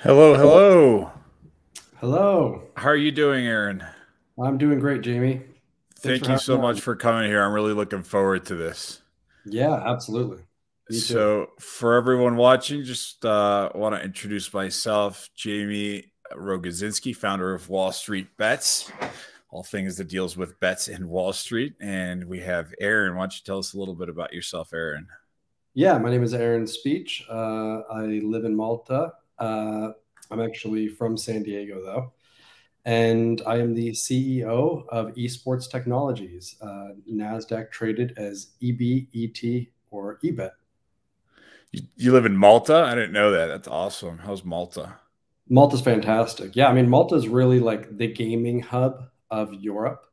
Hello, hello. Hello. How are you doing, Aaron? I'm doing great, Jamie. Thanks for Thank you having so me much on. for coming here. I'm really looking forward to this. Yeah, absolutely. Me too. So, for everyone watching, just want to introduce myself, Jaime Rogozinski, founder of Wall Street Bets, all things that deals with bets in Wall Street. And we have Aaron. Why don't you tell us a little bit about yourself, Aaron? Yeah, my name is Aaron Speach. I live in Malta. I'm actually from San Diego, though. And I am the CEO of Esports Technologies, NASDAQ traded as EBET or EBET. You live in Malta? I didn't know that. That's awesome. How's Malta? Malta's fantastic. Yeah, I mean, Malta is really like the gaming hub of Europe.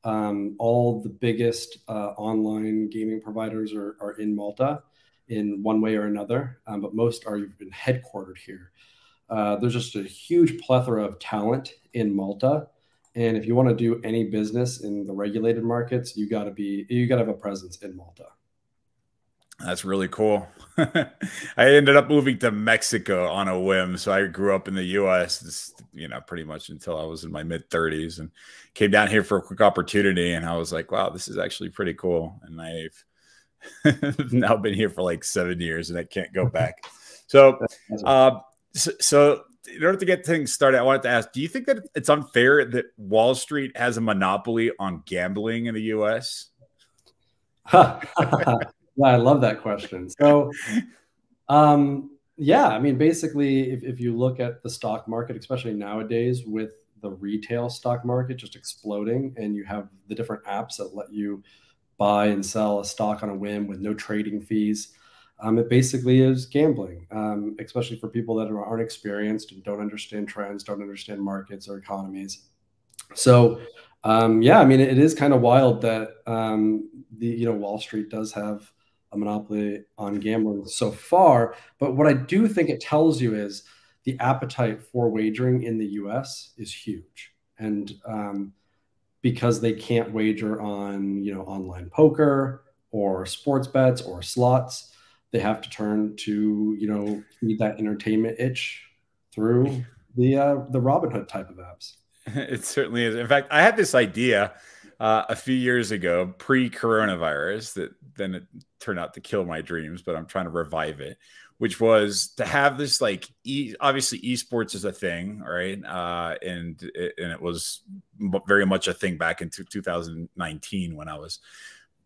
All the biggest online gaming providers are in Malta in one way or another, but most are even headquartered here. There's just a huge plethora of talent in Malta, and if you want to do any business in the regulated markets, you got to have a presence in Malta. That's really cool. I ended up moving to Mexico on a whim. So I grew up in the US, pretty much until I was in my mid 30s and came down here for a quick opportunity. And I was like, wow, this is actually pretty cool. And I've now been here for like 7 years and I can't go back. So, Awesome. uh, so in order to get things started, I wanted to ask, do you think that it's unfair that Wall Street has a monopoly on gambling in the US? Yeah, I love that question. Yeah, I mean, basically, if you look at the stock market, especially nowadays with the retail stock market just exploding, and you have the different apps that let you buy and sell a stock on a whim with no trading fees, it basically is gambling, especially for people that aren't experienced and don't understand trends, don't understand markets or economies. So, yeah, I mean, it is kind of wild that the Wall Street does have a monopoly on gambling so far. But what I do think it tells you is the appetite for wagering in the U.S. is huge, and because they can't wager on online poker or sports bets or slots, they have to turn to feed that entertainment itch through the Robinhood type of apps. It certainly is. In fact, I had this idea a few years ago, pre-coronavirus, that then it turned out to kill my dreams, but I'm trying to revive it, which was to have this like obviously esports is a thing, right? And it was very much a thing back in 2019 when I was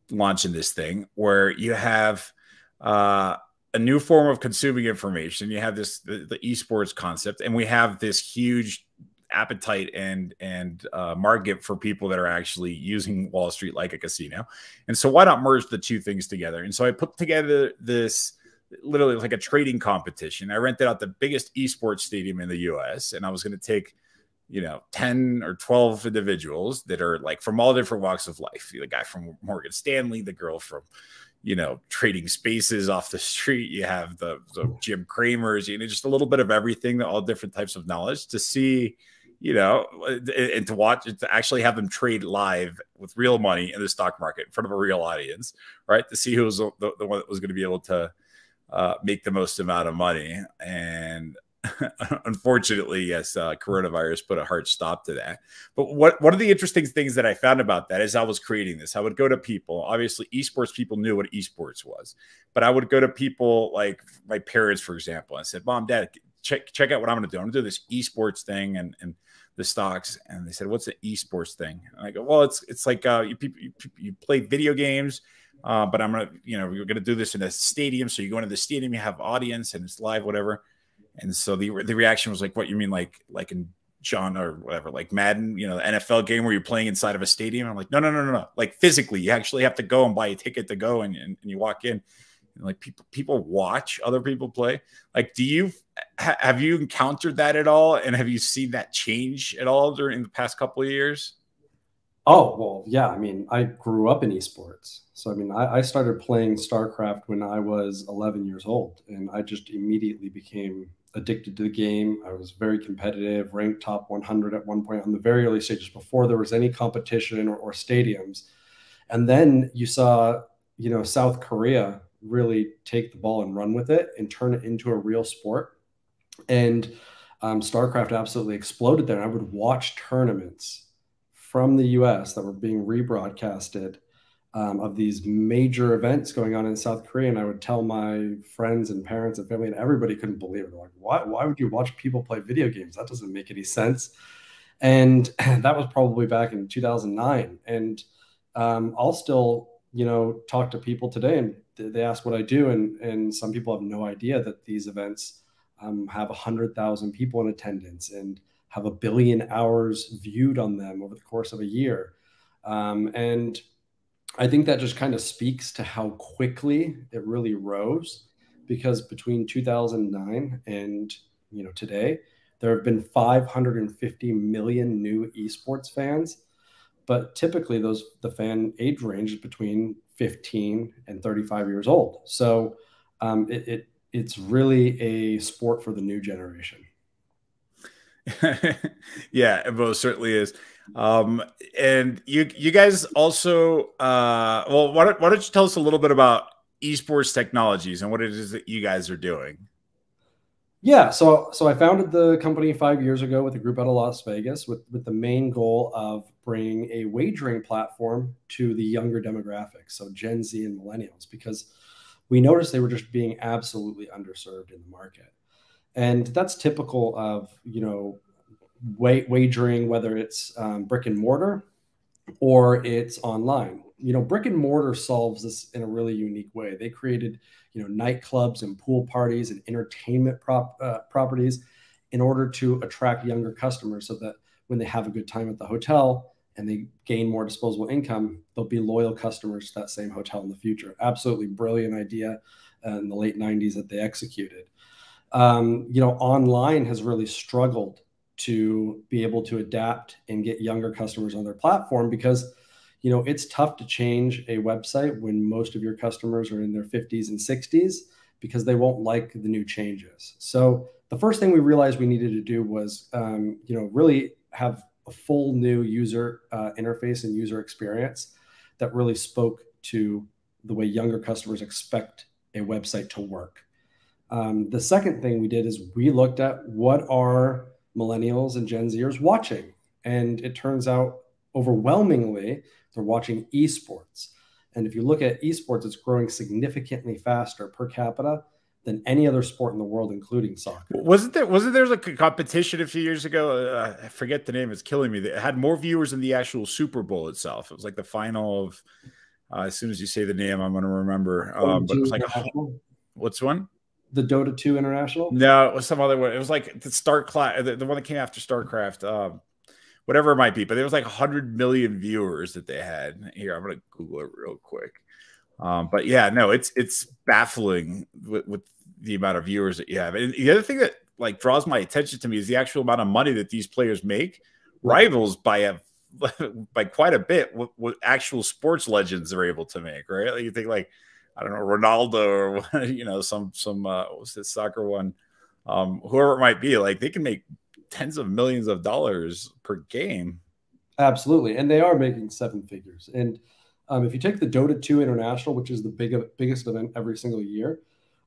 launching this thing, where you have uh, a new form of consuming information. You have the esports concept, and we have this huge appetite and market for people that are actually using Wall Street like a casino. And so why not merge the two things together? And so I put together this literally like a trading competition. I rented out the biggest esports stadium in the US, and I was going to take 10 or 12 individuals that are like from all different walks of life. The guy from Morgan Stanley, the girl from trading spaces off the street. You have the Jim Cramers, just a little bit of everything, all different types of knowledge to see, and to watch, to actually have them trade live with real money in the stock market in front of a real audience, right? To see who was the one that was going to be able to make the most amount of money. And unfortunately, yes, coronavirus put a hard stop to that. But one of the interesting things that I found about that is I was creating this. I would go to people. Obviously, esports people knew what esports was, but I would go to people like my parents, for example. I said, "Mom, Dad, check out what I'm going to do. I'm going to do this esports thing and the stocks." And they said, "What's an esports thing?" And I go, "Well, it's like you play video games." But I'm gonna, we're gonna do this in a stadium. So you go into the stadium, you have audience, and it's live, whatever. And so the reaction was like, "What you mean, like in John or whatever, like Madden, the NFL game where you're playing inside of a stadium?" I'm like, "No, no, no, no, no. Like physically, you actually have to go and buy a ticket to go, and you walk in, and like people watch other people play. Like, have you encountered that at all, and have you seen that change at all during the past couple of years?" Oh, well, yeah. I mean, I grew up in esports. So, I mean, I started playing StarCraft when I was 11 years old, and I just immediately became addicted to the game. I was very competitive, ranked top 100 at one point on the very early stages before there was any competition or stadiums. And then you saw, South Korea really take the ball and run with it and turn it into a real sport. And StarCraft absolutely exploded there. And I would watch tournaments from the US that were being rebroadcasted of these major events going on in South Korea. And I would tell my friends and parents and family, and everybody couldn't believe it. They're like, why would you watch people play video games? That doesn't make any sense. And that was probably back in 2009. And I'll still, talk to people today, and they ask what I do. And some people have no idea that these events have 100,000 people in attendance and have 1 billion hours viewed on them over the course of a year. And I think that just kind of speaks to how quickly it really rose, because between 2009 and today, there have been 550 million new esports fans, but typically the fan age range is between 15 and 35 years old. So it's really a sport for the new generation. Yeah, it most certainly is. And you guys also, well, why don't you tell us a little bit about Esports Technologies and what it is that you guys are doing? Yeah, so I founded the company 5 years ago with a group out of Las Vegas with the main goal of bringing a wagering platform to the younger demographics, so Gen Z and millennials, because we noticed they were just being absolutely underserved in the market. And that's typical of, wagering, whether it's brick and mortar or it's online. Brick and mortar solves this in a really unique way. They created, nightclubs and pool parties and entertainment properties in order to attract younger customers, so that when they have a good time at the hotel and they gain more disposable income, they'll be loyal customers to that same hotel in the future. Absolutely brilliant idea in the late 90s that they executed. Online has really struggled to be able to adapt and get younger customers on their platform, because it's tough to change a website when most of your customers are in their 50s and 60s, because they won't like the new changes. So the first thing we realized we needed to do was really have a full new user interface and user experience that really spoke to the way younger customers expect a website to work. The second thing we did is we looked at what are millennials and Gen Zers watching. And it turns out overwhelmingly, they're watching esports. And if you look at esports, it's growing significantly faster per capita than any other sport in the world, including soccer. Wasn't there like a competition a few years ago? I forget the name. It's killing me. That had more viewers than the actual Super Bowl itself. It was like the final of, as soon as you say the name, I'm going to remember. But it was like what's one? The Dota 2 International? No, it was some other one. It was like the the one that came after StarCraft, whatever it might be. But there was like 100 million viewers that they had. Here, I'm going to Google it real quick. But yeah, no, it's baffling with the amount of viewers that you have. And the other thing that like draws my attention to me is the actual amount of money that these players make, rivals by quite a bit what actual sports legends are able to make, right? Like you think like, I don't know, Ronaldo or some what was this soccer one, whoever it might be, like they can make tens of millions of dollars per game. Absolutely, and they are making seven figures. And if you take the Dota 2 International, which is the biggest event every single year,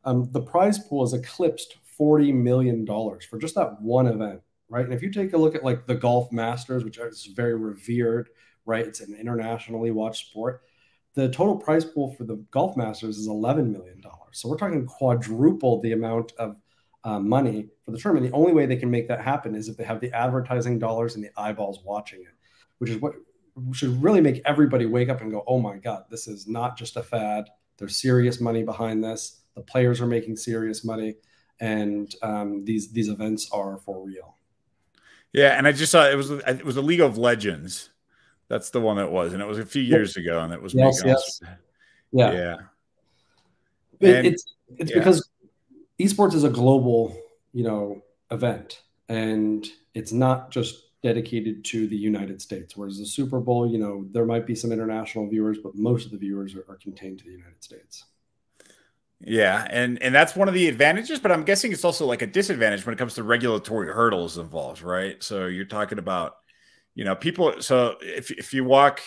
the prize pool has eclipsed $40 million for just that one event, right? And if you take a look at like the Golf Masters, which is very revered, right? It's an internationally watched sport. The total prize pool for the Golf Masters is $11 million. So we're talking quadruple the amount of money for the tournament. The only way they can make that happen is if they have the advertising dollars and the eyeballs watching it, which is what should really make everybody wake up and go, oh my God, this is not just a fad. There's serious money behind this. The players are making serious money, and these events are for real. Yeah, and I just saw it was a League of Legends. That's the one that was, and it was a few years ago, and it was making yeah. It's because esports is a global, event, and it's not just dedicated to the United States. Whereas the Super Bowl, there might be some international viewers, but most of the viewers are contained to the United States. Yeah, and that's one of the advantages, but I'm guessing it's also like a disadvantage when it comes to regulatory hurdles involved, right? So you're talking about, people. So if you walk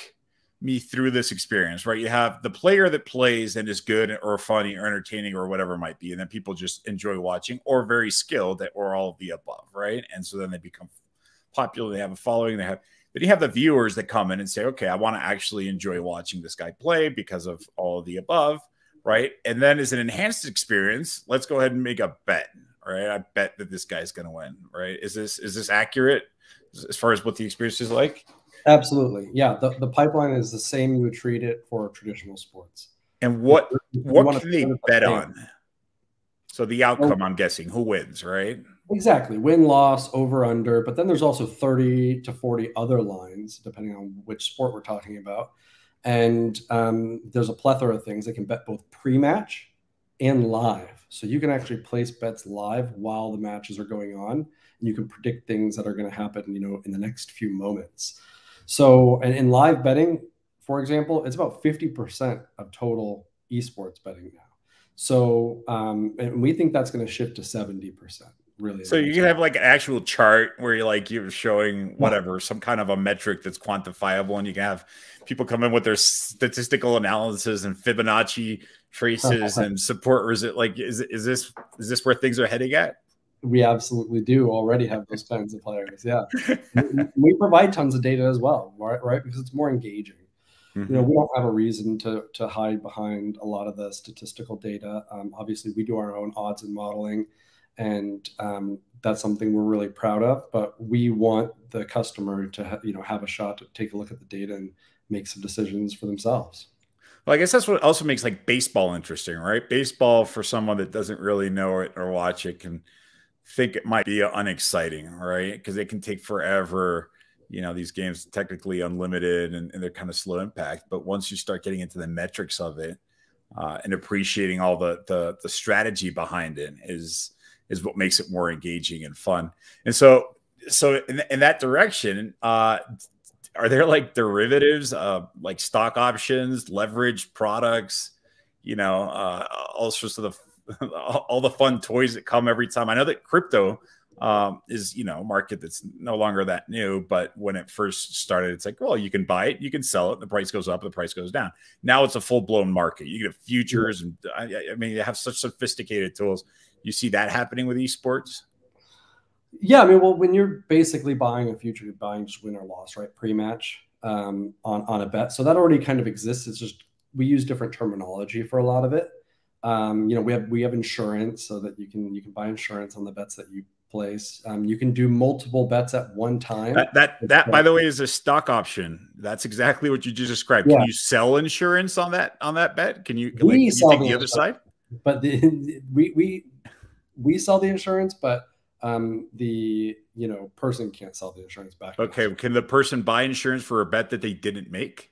me through this experience, right? You have the player that plays and is good or funny or entertaining or whatever it might be, and then people just enjoy watching, or very skilled, or all of the above, right? And so then they become popular, they have a following, they have. But you have the viewers that come in and say, okay, I want to actually enjoy watching this guy play because of all of the above, right? And then as an enhanced experience, let's go ahead and make a bet, right? I bet that this guy's going to win, right? Is this accurate as far as what the experience is like? Absolutely. Yeah. The pipeline is the same you would treat it for traditional sports. And what can they bet on? So the outcome, I'm guessing, who wins, right? Exactly. Win, loss, over, under. But then there's also 30 to 40 other lines, depending on which sport we're talking about. And there's a plethora of things. They can bet both pre-match and live. So you can actually place bets live while the matches are going on. And you can predict things that are going to happen, in the next few moments. So in live betting, for example, it's about 50% of total esports betting now. So and we think that's going to shift to 70%. Really. So you can have like an actual chart where you're showing whatever, some kind of a metric that's quantifiable, and you can have people come in with their statistical analysis and Fibonacci traces and support. Or is it like, is this where things are heading at? We absolutely do already have those kinds of players. Yeah. We provide tons of data as well, right? Because it's more engaging. We don't have a reason to hide behind a lot of the statistical data. Obviously, we do our own odds and modeling, and that's something we're really proud of. But we want the customer to have a shot to take a look at the data and make some decisions for themselves. Well, I guess that's what also makes like baseball interesting, right? Baseball, for someone that doesn't really know it or watch it, can think it might be unexciting, right? Because it can take forever. These games technically unlimited, and they're kind of slow impact. But once you start getting into the metrics of it and appreciating all the strategy behind it is what makes it more engaging and fun. And so in that direction, are there like derivatives, like stock options, leverage products, all sorts of all the fun toys that come every time? I know that crypto is a market that's no longer that new, but when it first started, it's like, well, you can buy it, you can sell it, the price goes up, the price goes down. Now it's a full-blown market. You get futures, and I mean, you have such sophisticated tools. You see that happening with esports? Yeah, I mean, well, when you're basically buying a future, you're buying just win or loss, right? Pre-match on a bet. So that already kind of exists. It's just we use different terminology for a lot of it. We have insurance, so that you can buy insurance on the bets that you place. You can do multiple bets at one time. That by the way, is a stock option. That's exactly what you just described. Yeah. Can you sell insurance on that bet? Can you take the other side? But we sell the insurance, but the person can't sell the insurance back. Okay, can the person buy insurance for a bet that they didn't make?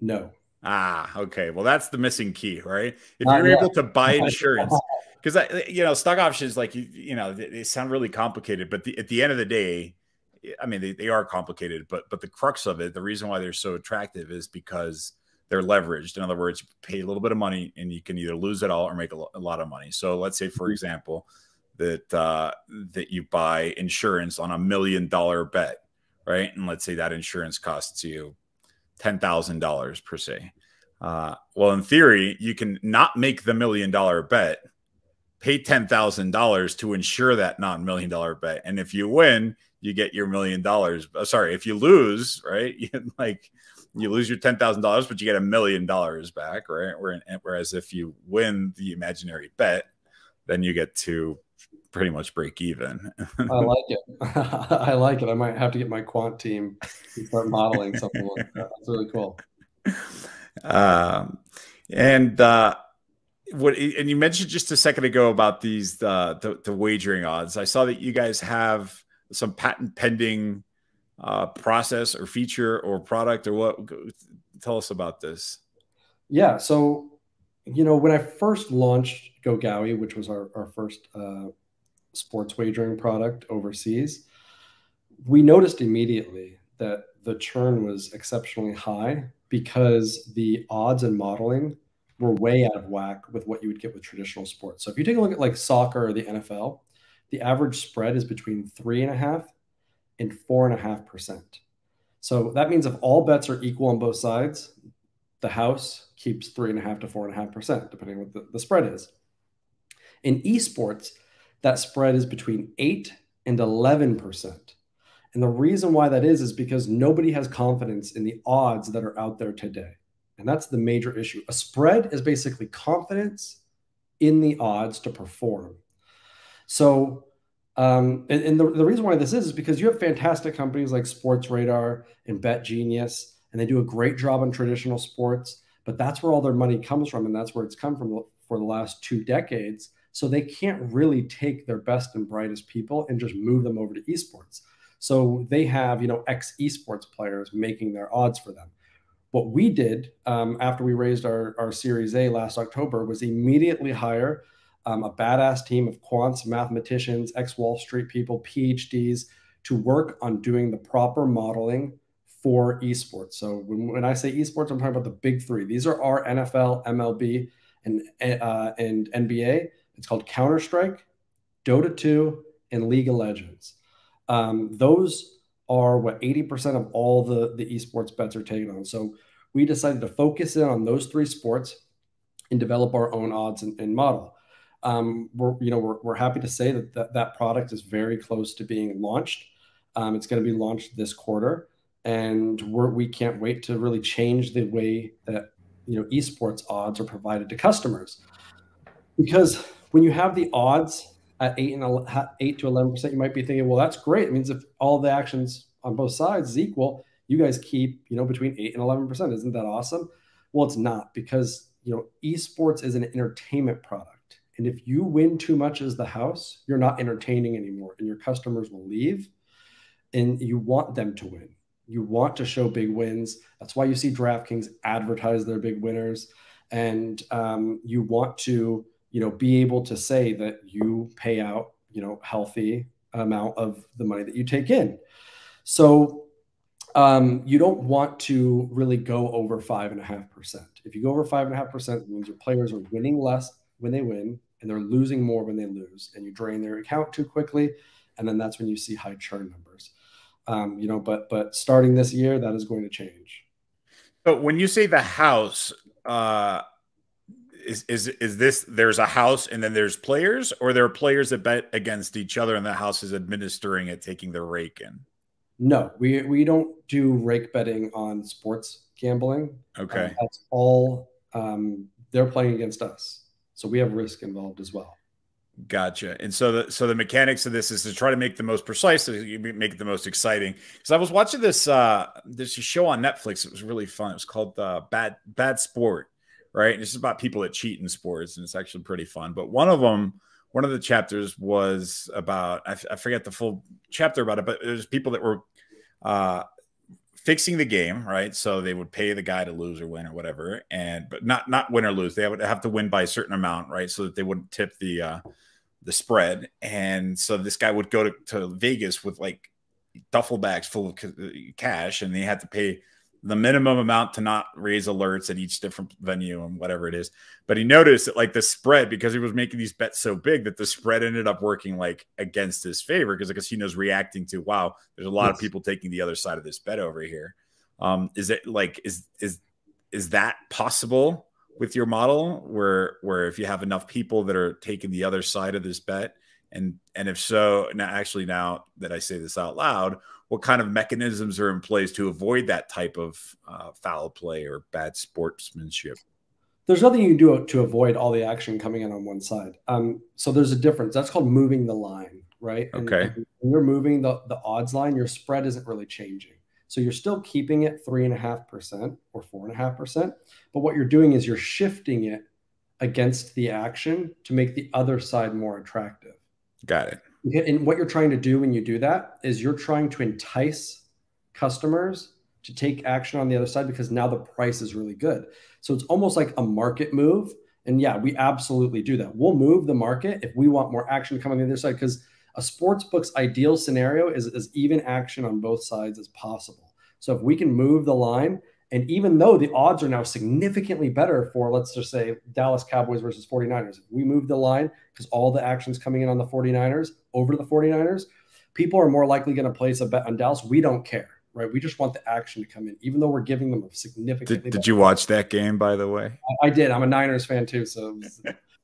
No. Ah, okay. Well, that's the missing key, right? If you're able to buy insurance, because stock options, like they sound really complicated, but at the end of the day, I mean, they are complicated, but the crux of it, the reason why they're so attractive is because they're leveraged. In other words, you pay a little bit of money and you can either lose it all or make a lot of money. So let's say, for example, that you buy insurance on $1 million bet, right? And let's say that insurance costs you $10,000 per se. Well, in theory, you can not make the $1 million bet, pay $10,000 to insure that non $1 million bet, and if you win, you get your $1 million. Sorry, if you lose, right, you lose your $10,000, but you get $1 million back, right? Whereas if you win the imaginary bet, then you get to pretty much break even. I like it. I like it. I might have to get my quant team to start modeling something like that. That's really cool. And you mentioned just a second ago about these the wagering odds. I saw that you guys have some patent pending process or feature or product or what. Tell us about this. Yeah. So, when I first launched GoGowie, which was our first sports wagering product overseas, we noticed immediately that the churn was exceptionally high because the odds and modeling were way out of whack with what you would get with traditional sports. So if you take a look at like soccer or the NFL, the average spread is between 3.5% and 4.5%. So that means if all bets are equal on both sides, the house keeps 3.5 to 4.5%, depending on what the spread is. In esports, that spread is between 8 and 11%. And the reason why that is because nobody has confidence in the odds that are out there today. And that's the major issue. A spread is basically confidence in the odds to perform. So, and the reason why this is because you have fantastic companies like Sports Radar and Bet Genius, and they do a great job on traditional sports, but that's where all their money comes from. And that's where it's come from for the last 2 decades. So they can't really take their best and brightest people and just move them over to esports. So they have, ex esports players making their odds for them. What we did after we raised our Series A last October was immediately hire a badass team of quants, mathematicians, ex-Wall Street people, PhDs to work on doing the proper modeling for esports. So when I say esports, I'm talking about the big 3. These are our NFL, MLB, and NBA. It's called Counter-Strike, Dota 2, and League of Legends. Those are what 80% of all the esports bets are taken on. So we decided to focus in on those 3 sports and develop our own odds and model. We're happy to say that product is very close to being launched. It's going to be launched this quarter, and we can't wait to really change the way that esports odds are provided to customers. Because when you have the odds at 8 to 11%, you might be thinking, well, that's great. It means if all the actions on both sides is equal, you guys keep between 8 and 11%. Isn't that awesome? Well, it's not, because esports is an entertainment product, and if you win too much as the house, you're not entertaining anymore, and your customers will leave. And you want them to win. You want to show big wins. That's why you see DraftKings advertise their big winners, and you want to be able to say that you pay out healthy amount of the money that you take in. So you don't want to really go over 5.5%. If you go over 5.5%, it means your players are winning less when they win, and they're losing more when they lose, and you drain their account too quickly, and then that's when you see high churn numbers. But starting this year, that is going to change. But when you say the house, is this, there's a house and then there's players, or there are players that bet against each other and the house is administering it, taking the rake in? No, we don't do rake betting on sports gambling. Okay. That's all, they're playing against us. So we have risk involved as well. Gotcha. And so the mechanics of this is to try to make the most precise, so you make it the most exciting. Because I was watching this show on Netflix. It was really fun. It was called Bad Sport, right? And this is about people that cheat in sports, and it's actually pretty fun. But one of the chapters was about, I forget the full chapter about it, but there's people that were fixing the game, right? So they would pay the guy to lose or win or whatever, but not win or lose. They would have to win by a certain amount, right? So that they wouldn't tip the spread. And so this guy would go to Vegas with like duffel bags full of cash, and they had to pay the minimum amount to not raise alerts at each different venue and whatever it is. But he noticed that like the spread, because he was making these bets so big, that the spread ended up working like against his favor, because the casino's reacting to, wow, there's a lot of people taking the other side of this bet over here. Is it like, is that possible with your model, where if you have enough people that are taking the other side of this bet? And if so, now that I say this out loud, what kind of mechanisms are in place to avoid that type of foul play or bad sportsmanship? There's nothing you can do to avoid all the action coming in on one side. So there's a difference. That's called moving the line, right? Okay. And when you're moving the odds line, your spread isn't really changing. So you're still keeping it 3.5% or 4.5%. But what you're doing is you're shifting it against the action to make the other side more attractive. Got it. And what you're trying to do when you do that is you're trying to entice customers to take action on the other side, because now the price is really good. So it's almost like a market move. And yeah, we absolutely do that. We'll move the market if we want more action to come on the other side, because a sports book's ideal scenario is as even action on both sides as possible. So if we can move the line, and even though the odds are now significantly better for, let's just say, Dallas Cowboys versus 49ers, if we move the line because all the action's coming in on the 49ers over the 49ers, people are more likely going to place a bet on Dallas. We don't care. right? We just want the action to come in, even though we're giving them a significantly. Did you watch that game, by the way? I did. I'm a Niners fan too, so it was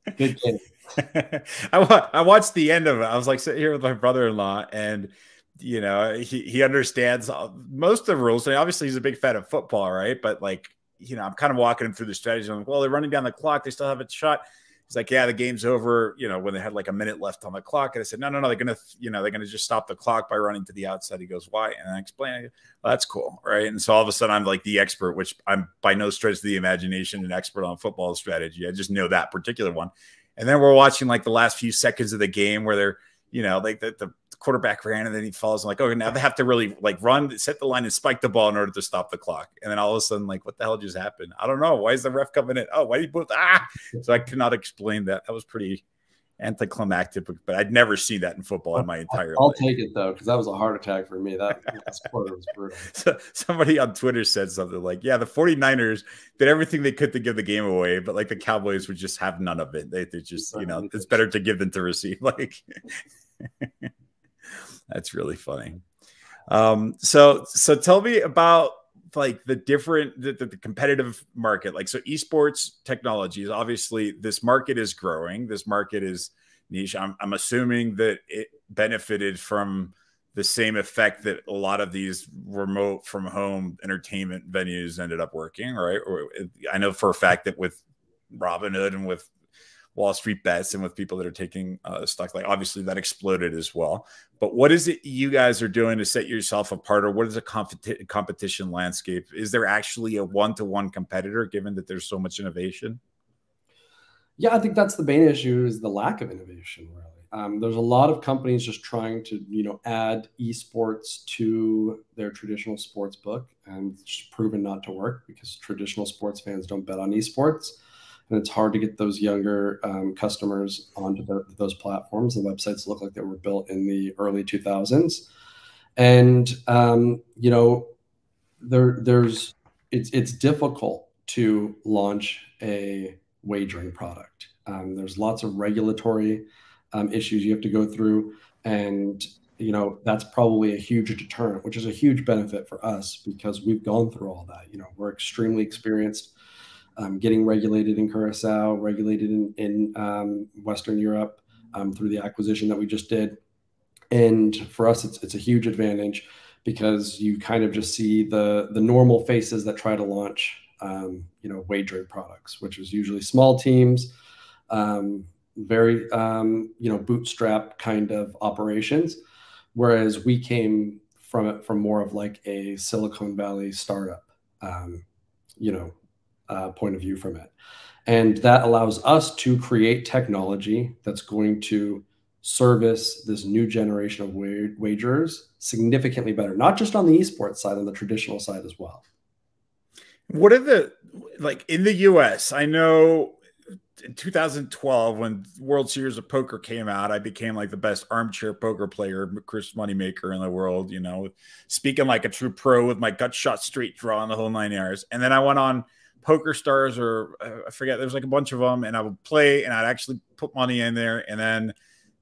a good game. I watched the end of it. I was like sitting here with my brother-in-law, and he understands most of the rules. And obviously, he's a big fan of football, right? But like, I'm kind of walking him through the strategy. I'm like, well, they're running down the clock. They still have a shot. He's like, yeah, the game's over, when they had like a minute left on the clock. And I said, no, they're going to just stop the clock by running to the outside. He goes, why? And I explained, well, that's cool. Right. And so all of a sudden I'm like the expert, which I'm by no stretch of the imagination an expert on football strategy. I just know that particular one. And then we're watching like the last few seconds of the game where they're, like the quarterback ran and then he falls. I'm like, oh, now they have to really like run, set the line and spike the ball in order to stop the clock. And then all of a sudden, like, what the hell just happened? I don't know. Why is the ref coming in? Oh, why did he put So I could not explain that. That was pretty anticlimactic, but I'd never seen that in football in my entire life. I'll take it though, because that was a heart attack for me. That quarter was brutal. So somebody on Twitter said something like, yeah, the 49ers did everything they could to give the game away, but like the Cowboys would just have none of it. They just, it's better to give than to receive. Like that's really funny. So tell me about like the competitive market. Like, so esports technologies, obviously this market is growing. This market is niche. I'm assuming that it benefited from the same effect that a lot of these remote from home entertainment venues ended up working, right? Or I know for a fact that with Robinhood and with Wallstreetbets and with people that are taking stock, like obviously that exploded as well. But what is it you guys are doing to set yourself apart, or what is the competition landscape? Is there actually a one-to-one competitor given that there's so much innovation? Yeah, I think that's the main issue, is the lack of innovation, really. There's a lot of companies just trying to, add esports to their traditional sports book, and it's just proven not to work because traditional sports fans don't bet on esports. And it's hard to get those younger customers onto those platforms. The websites look like they were built in the early 2000s. And, it's difficult to launch a wagering product. There's lots of regulatory issues you have to go through. And, that's probably a huge deterrent, which is a huge benefit for us because we've gone through all that. We're extremely experienced. Getting regulated in Curacao, regulated in Western Europe through the acquisition that we just did. And for us, it's a huge advantage because you kind of just see the normal faces that try to launch, wagering products, which is usually small teams, very, bootstrap kind of operations. Whereas we came from it from more of like a Silicon Valley startup, point of view from it. And that allows us to create technology that's going to service this new generation of wagers significantly better, not just on the esports side, on the traditional side as well. What are like in the US, I know in 2012, when World Series of Poker came out, I became like the best armchair poker player, Chris Moneymaker in the world, speaking like a true pro with my gut shot straight draw in the whole 9 yards. And then I went on Poker Stars, or I forget, there's like a bunch of them, and I would play and I'd actually put money in there. And then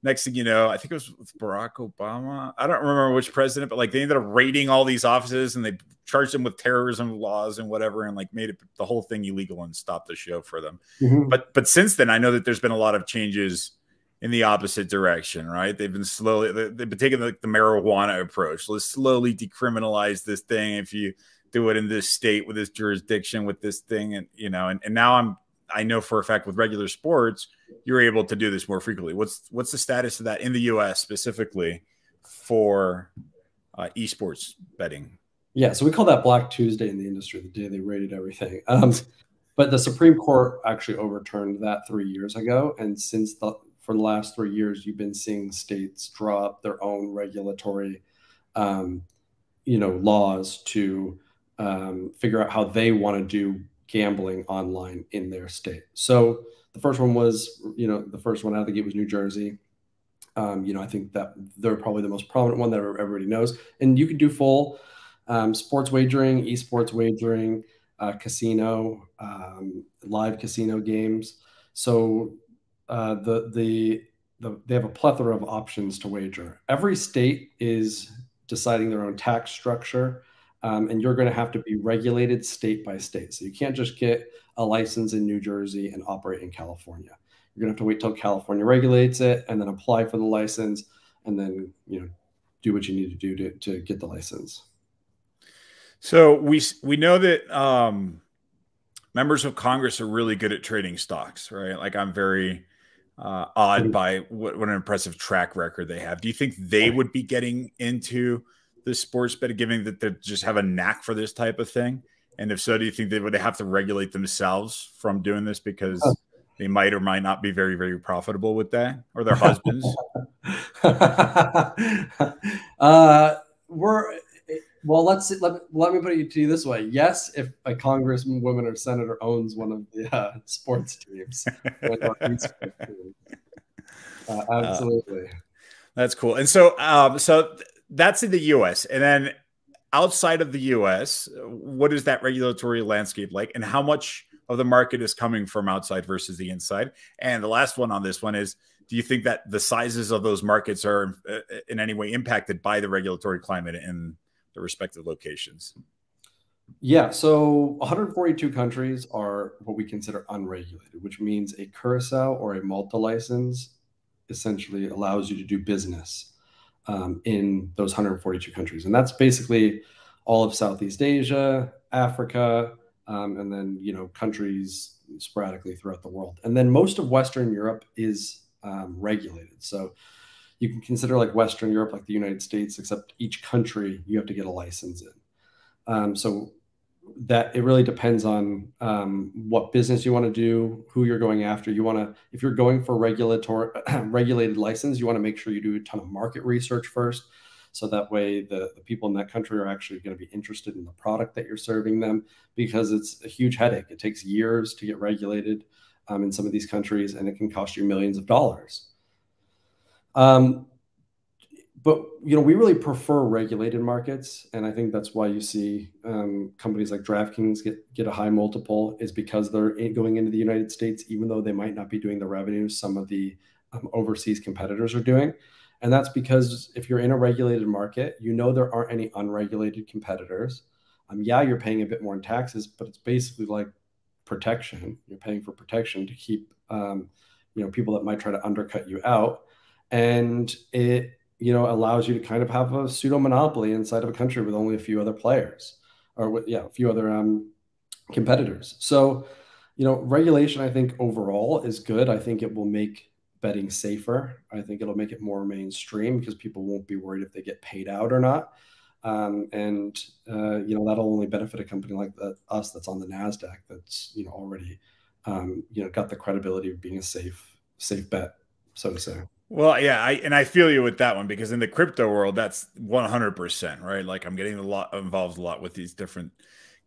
next thing you know, I think it was with Barack Obama. I don't remember which president, but like they ended up raiding all these offices and they charged them with terrorism laws and whatever, and like made it the whole thing illegal and stopped the show for them. Mm-hmm. But since then, I know that there's been a lot of changes in the opposite direction, right? They've been taking like the marijuana approach. Let's slowly decriminalize this thing. If you do it in this state with this jurisdiction with this thing, and and now I know for a fact with regular sports you're able to do this more frequently. What's the status of that in the US specifically for esports betting? Yeah, so we call that Black Tuesday in the industry, the day they raided everything. But the Supreme Court actually overturned that 3 years ago, and for the last 3 years you've been seeing states draw up their own regulatory laws to figure out how they want to do gambling online in their state. So the first one was, the first one out of the gate was New Jersey. I think that they're probably the most prominent one that everybody knows. And you can do full sports wagering, esports wagering, casino, live casino games. So they have a plethora of options to wager. Every state is deciding their own tax structure. and you're going to have to be regulated state by state. So you can't just get a license in New Jersey and operate in California. You're going to have to wait till California regulates it and then apply for the license, and then do what you need to do to get the license. So we know that members of Congress are really good at trading stocks, right? Like, I'm very awed by what an impressive track record they have. Do you think they would be getting into the sports betting, given that they just have a knack for this type of thing? And if so, do you think they would have to regulate themselves from doing this because they might or might not be very, very profitable with that, or their husbands? Well, let me put it to you this way. Yes, if a congresswoman or senator owns one of the sports teams, absolutely. That's cool. And so, so that's in the U.S. And then outside of the U.S., what is that regulatory landscape like, and how much of the market is coming from outside versus the inside? And the last one on this one is, do you think that the sizes of those markets are in any way impacted by the regulatory climate in the respective locations? Yeah, so 142 countries are what we consider unregulated, which means a curacao or a Malta license essentially allows you to do business in those 142 countries. And that's basically all of Southeast Asia, Africa, and then, countries sporadically throughout the world. And then most of Western Europe is regulated. So you can consider like Western Europe, like the United States, except each country you have to get a license in. So that it really depends on what business you want to do, who you're going after. If you're going for regulated license, you want to make sure you do a ton of market research first. So that way the people in that country are actually going to be interested in the product that you're serving them, because it's a huge headache. It takes years to get regulated in some of these countries, and it can cost you millions of dollars. But we really prefer regulated markets, and I think that's why you see companies like DraftKings get a high multiple, is because they're going into the United States, even though they might not be doing the revenue some of the overseas competitors are doing. And that's because if you're in a regulated market, there aren't any unregulated competitors. Yeah, you're paying a bit more in taxes, but it's basically like protection. You're paying for protection to keep people that might try to undercut you out, and it allows you to kind of have a pseudo monopoly inside of a country with only a few other players, or a few other competitors. So, regulation, I think overall is good. I think it will make betting safer. I think it'll make it more mainstream because people won't be worried if they get paid out or not. And that'll only benefit a company like us that's on the NASDAQ, that's already got the credibility of being a safe bet, so to say. Well, yeah, I feel you with that one, because in the crypto world, that's 100%, right? Like, I'm getting involved a lot with these different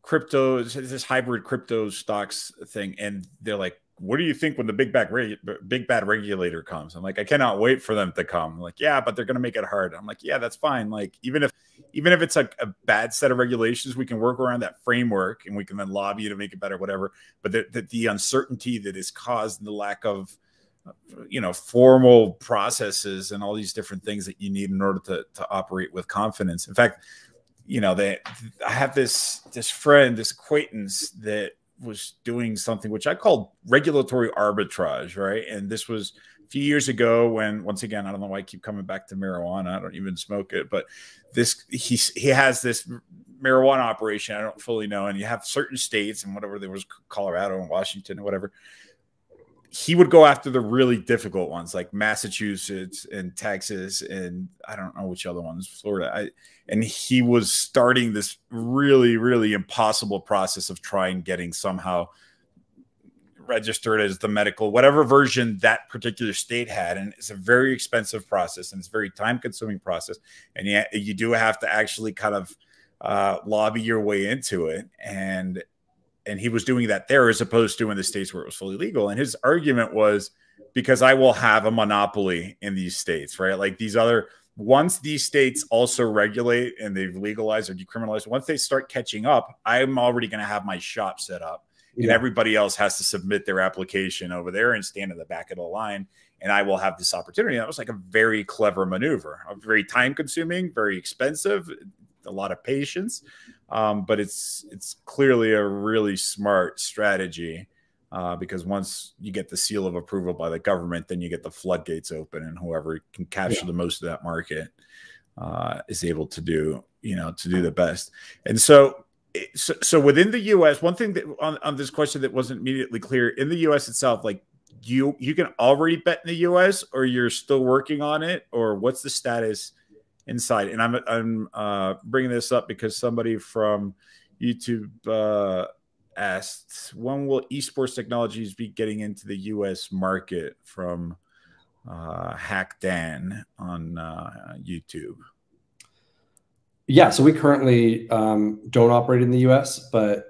cryptos, this hybrid crypto stocks thing, and they're like, "What do you think when the big bad regulator comes?" I'm like, "I cannot wait for them to come." I'm like, "Yeah, but they're going to make it hard." I'm like, "Yeah, that's fine. Like, even if it's like a bad set of regulations, we can work around that framework, and we can then lobby to make it better, whatever." But the uncertainty that is caused, and the lack of formal processes and all these different things that you need in order to operate with confidence. In fact, I have this friend, this acquaintance, that was doing something which I called regulatory arbitrage, right? And this was a few years ago when, once again, I don't know why I keep coming back to marijuana. I don't even smoke it, but he has this marijuana operation. I don't fully know. And you have certain states, and whatever, there was Colorado and Washington or whatever. He would go after the really difficult ones, like Massachusetts and Texas, and I don't know which other ones, Florida. And he was starting this really, really impossible process of getting somehow registered as the medical, whatever version that particular state had. And it's a very expensive process, and it's a very time-consuming process. And yet you do have to actually kind of lobby your way into it. And he was doing that there as opposed to in the states where it was fully legal. And his argument was, because I will have a monopoly in these states, right? Like, once these states also regulate and they've legalized or decriminalized, once they start catching up, I'm already going to have my shop set up, and everybody else has to submit their application over there and stand in the back of the line, and I will have this opportunity. And that was like a very clever maneuver, very time consuming, very expensive, a lot of patience. But it's clearly a really smart strategy, because once you get the seal of approval by the government, then you get the floodgates open, and whoever can capture the most of that market is able to do, to do the best. And so within the U.S., one thing that on this question that wasn't immediately clear, in the U.S. itself, like you can already bet in the U.S. or you're still working on it, or what's the status inside? And I'm bringing this up because somebody from YouTube asked, when will Esports Technologies be getting into the U.S. market, from Hack Dan on YouTube? Yeah, so we currently don't operate in the US, but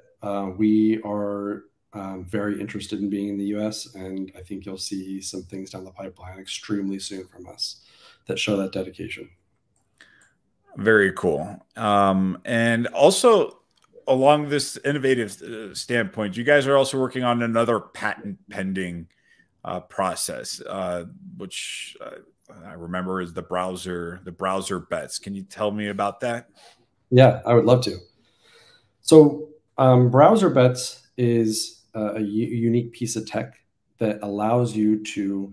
we are very interested in being in the US, and I think you'll see some things down the pipeline extremely soon from us that show that dedication. Very cool. And also, along this innovative standpoint, you guys are also working on another patent pending process, which I remember is the browser bets. Can you tell me about that? Yeah, I would love to. So browser bets is a unique piece of tech that allows you to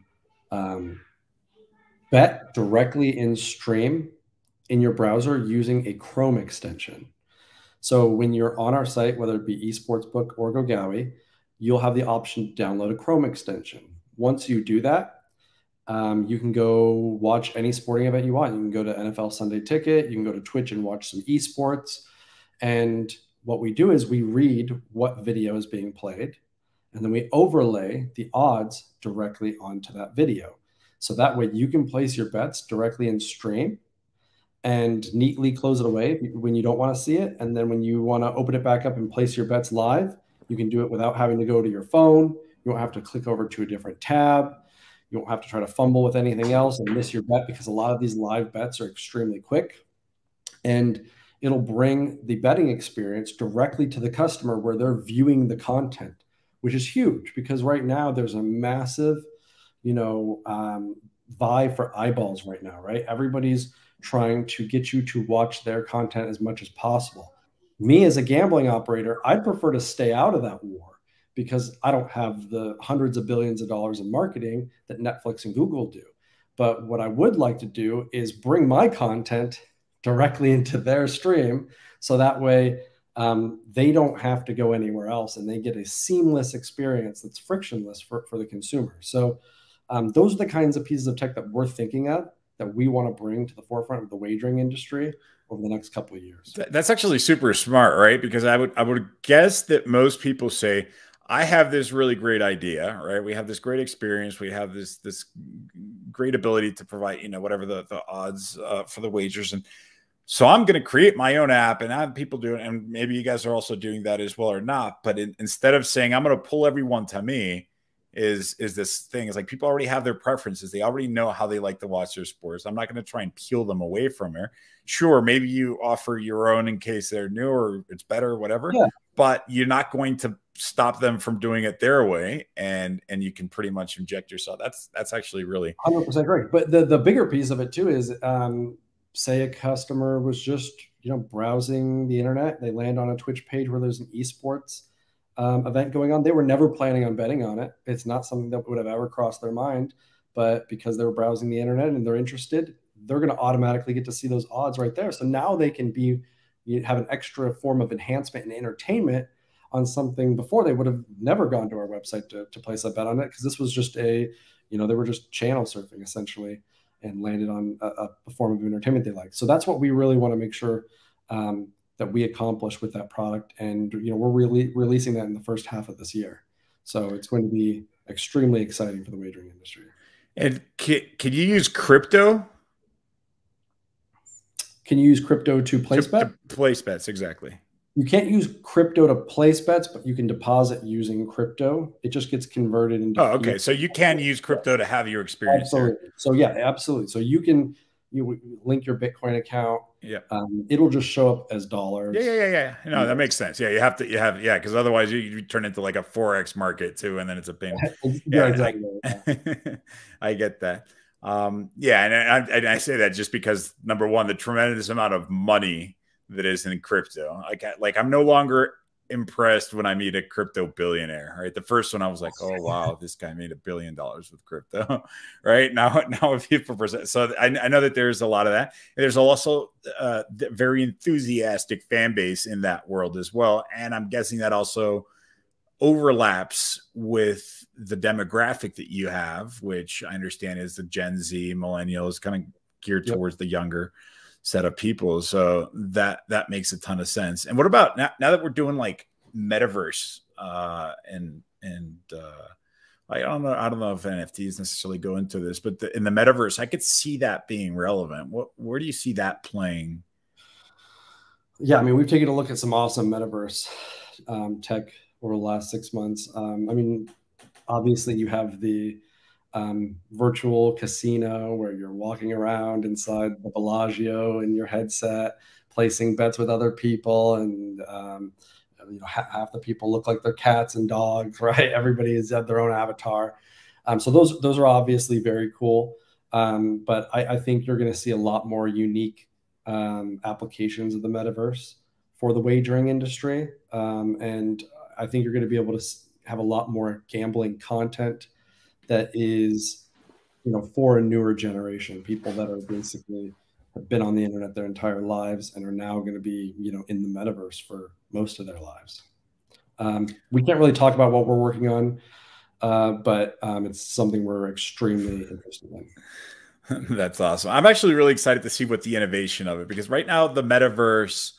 bet directly in stream in your browser using a Chrome extension. So when you're on our site, whether it be eSportsBook or GoGowie, you'll have the option to download a Chrome extension. Once you do that, you can go watch any sporting event you want. You can go to NFL Sunday Ticket. You can go to Twitch and watch some esports. And what we do is we read what video is being played, and then we overlay the odds directly onto that video. So that way you can place your bets directly in stream and neatly close it away when you don't want to see it. And then when you want to open it back up and place your bets live, you can do it without having to go to your phone. You don't have to click over to a different tab. You don't have to try to fumble with anything else and miss your bet, because a lot of these live bets are extremely quick. And it'll bring the betting experience directly to the customer where they're viewing the content, which is huge, because right now there's a massive, vie for eyeballs right now, right? Everybody's trying to get you to watch their content as much as possible. Me as a gambling operator, I'd prefer to stay out of that war, because I don't have the hundreds of billions of dollars in marketing that Netflix and Google do. But what I would like to do is bring my content directly into their stream, so that way they don't have to go anywhere else, and they get a seamless experience that's frictionless for the consumer. So those are the kinds of pieces of tech that we're thinking of, that we want to bring to the forefront of the wagering industry over the next couple of years. That's actually super smart, right? Because I would guess that most people say, I have this really great idea, right? We have this great experience. We have this great ability to provide, whatever the odds for the wagers. And so I'm going to create my own app and have people do it. And maybe you guys are also doing that as well or not. But instead of saying, I'm going to pull everyone to me, is this thing is like, people already have their preferences. They already know how they like to watch their sports. I'm not going to try and peel them away from her. Sure, maybe you offer your own in case they're new or it's better or whatever, but you're not going to stop them from doing it their way, and you can pretty much inject yourself. That's actually really 100% great. But the bigger piece of it too is, say a customer was just browsing the internet, they land on a Twitch page where there's an esports event going on. They were never planning on betting on it. It's not something that would have ever crossed their mind, but because they were browsing the internet and they're interested, they're going to automatically get to see those odds right there. So now they can have an extra form of enhancement and entertainment on something before they would have never gone to our website to place a bet on it, because this was just they were just channel surfing essentially and landed on a form of entertainment they like. So that's what we really want to make sure that we accomplish with that product. And we're really releasing that in the first half of this year. So it's going to be extremely exciting for the wagering industry. And can you use crypto? Can you use crypto to place bets? To place bets, exactly. You can't use crypto to place bets, but you can deposit using crypto. It just gets converted into. Oh, okay. So you can use crypto to have your experience. Absolutely. There. So yeah, absolutely. So you link your Bitcoin account. Yeah. It'll just show up as dollars. Yeah. No, that makes sense. Yeah, you have, because otherwise you turn into like a Forex market too, and then it's a pain. Yeah, exactly. I get that. And I say that just because, number one, the tremendous amount of money that is in crypto. Like I'm no longer impressed when I meet a crypto billionaire, right? The first one I was like, oh wow, this guy made $1 billion with crypto, right? Now if people present, so I know that there's a lot of that. And there's also very enthusiastic fan base in that world as well, and I'm guessing that also overlaps with the demographic that you have, which I understand is the Gen Z millennials, kind of geared towards the younger set of people. So that makes a ton of sense. And what about now that we're doing like metaverse and I don't know if NFTs necessarily go into this, but in the metaverse, I could see that being relevant. Where do you see that playing? Yeah, I mean, we've taken a look at some awesome metaverse tech over the last 6 months. I mean, obviously you have the virtual casino where you're walking around inside the Bellagio in your headset, placing bets with other people, and half the people look like they're cats and dogs, right? Everybody has their own avatar. So those are obviously very cool. But I think you're going to see a lot more unique applications of the metaverse for the wagering industry. And I think you're going to be able to have a lot more gambling content that is, for a newer generation, people that are basically have been on the internet their entire lives and are now going to be, in the metaverse for most of their lives. We can't really talk about what we're working on, but it's something we're extremely interested in. That's awesome. I'm actually really excited to see what the innovation of it, because right now the metaverse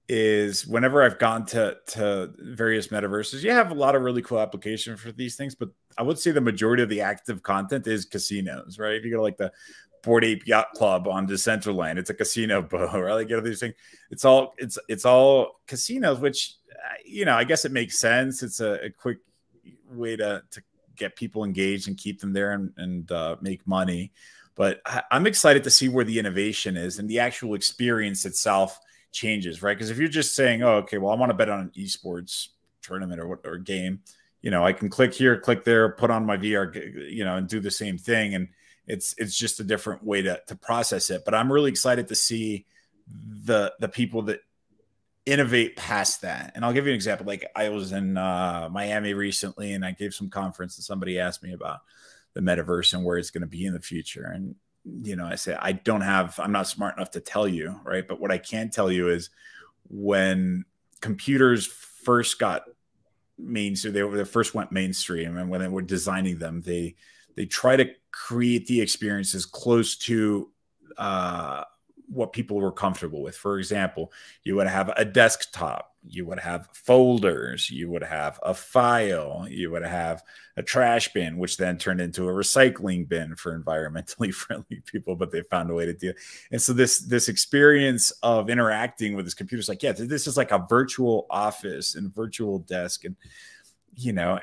is, whenever I've gone to various metaverses, you have a lot of really cool applications for these things, but I would say the majority of the active content is casinos, right? If you go to like the Bored Ape Yacht Club on Decentraland, it's a casino boat, right? Like, these things, it's all casinos, which, I guess it makes sense. It's a quick way to get people engaged and keep them there and make money. But I'm excited to see where the innovation is and the actual experience itself changes, right? Because if you're just saying, oh, okay, well, I want to bet on an esports tournament or game, I can click here, click there, put on my VR, and do the same thing. And it's just a different way to process it. But I'm really excited to see the people that innovate past that. And I'll give you an example. Like, I was in Miami recently, and I gave some conference, and somebody asked me about the metaverse and where it's going to be in the future. And I said, I'm not smart enough to tell you, right? But what I can tell you is, when computers first got mainstream, they first went mainstream, and when they were designing them, they try to create the experiences close to what people were comfortable with. For example, you would have a desktop, you would have folders, you would have a file, you would have a trash bin, which then turned into a recycling bin for environmentally friendly people, but they found a way to do it. And so this experience of interacting with this computer is like, yeah, this is like a virtual office and virtual desk. And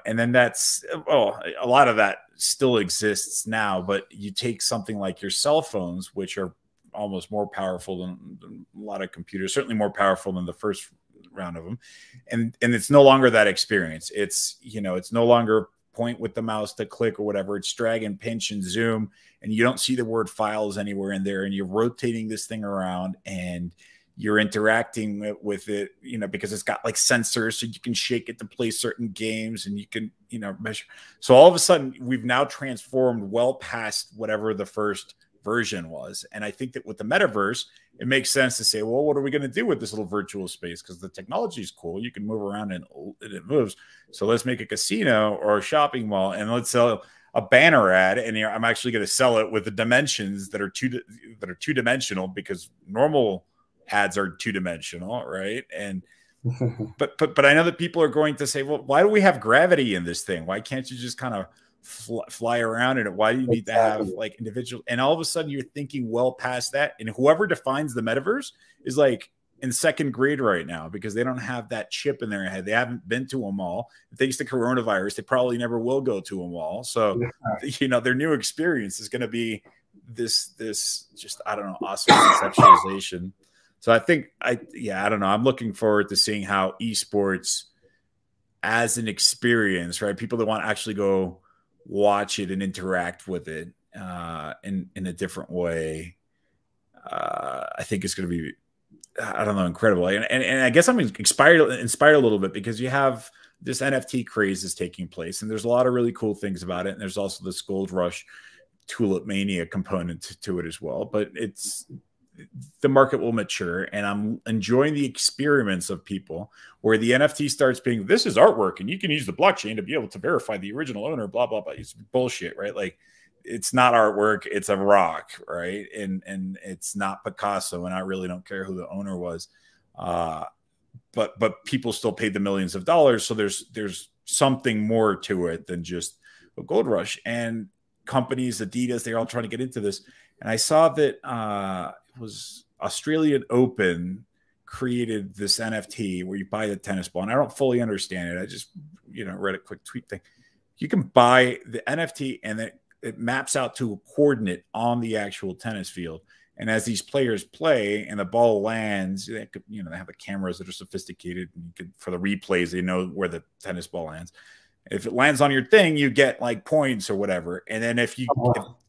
and then a lot of that still exists now, but you take something like your cell phones, which are almost more powerful than a lot of computers, certainly more powerful than the first round of them. And it's no longer that experience. It's no longer point with the mouse to click or whatever. It's drag and pinch and zoom, and you don't see the word files anywhere in there. And you're rotating this thing around, and you're interacting with it, because it's got like sensors, so you can shake it to play certain games, and you can, measure. So all of a sudden, we've now transformed well past whatever the first version was. And I think that with the metaverse, it makes sense to say, well, what are we going to do with this little virtual space? Because the technology is cool. You can move around and it moves. So let's make a casino or a shopping mall, and let's sell a banner ad. And I'm actually going to sell it with the dimensions that are two-dimensional, because normal ads are two-dimensional, right? And but I know that people are going to say, well, why do we have gravity in this thing? Why can't you just kind of fly around in it? Why do you need to have like individual? And all of a sudden you're thinking well past that. And whoever defines the metaverse is like in second grade right now, because they don't have that chip in their head. They haven't been to a mall. Thanks to coronavirus, they probably never will go to a mall. So, their new experience is going to be this just, I don't know, awesome conceptualization. So I think I don't know. I'm looking forward to seeing how esports as an experience, right? People that want to actually go watch it and interact with it in a different way. I think it's going to be I don't know, incredible. And I guess I'm inspired a little bit because you have this NFT craze is taking place, and there's a lot of really cool things about it. And there's also this gold rush tulip mania component to it as well. But it's the market will mature, and I'm enjoying the experiments of people where the NFT starts being, this is artwork and you can use the blockchain to be able to verify the original owner, blah, blah, blah. It's bullshit, right? Like, it's not artwork, it's a rock, right? And it's not Picasso, and I really don't care who the owner was. But people still paid the millions of dollars. So there's something more to it than just a gold rush. And companies, Adidas, they're all trying to get into this. And I saw that it was Australian Open created this NFT where you buy the tennis ball. And I don't fully understand it. I just, read a quick tweet thing. You can buy the NFT and then it maps out to a coordinate on the actual tennis field. And as these players play and the ball lands, they have the cameras that are sophisticated, and you can, for the replays, they know where the tennis ball lands. If it lands on your thing, you get like points or whatever. And then if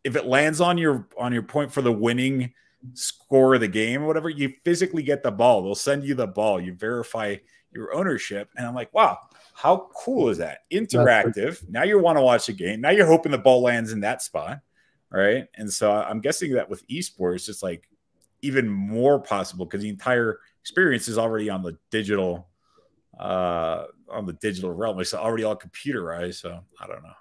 it lands on your point for the winning score of the game or whatever, you physically get the ball. They'll send you the ball. You verify your ownership. And I'm like, wow, how cool is that? Interactive. Now you want to watch a game. Now you're hoping the ball lands in that spot. Right. And so I'm guessing that with esports, it's like even more possible because the entire experience is already on the digital realm. It's already all computerized. So I don't know.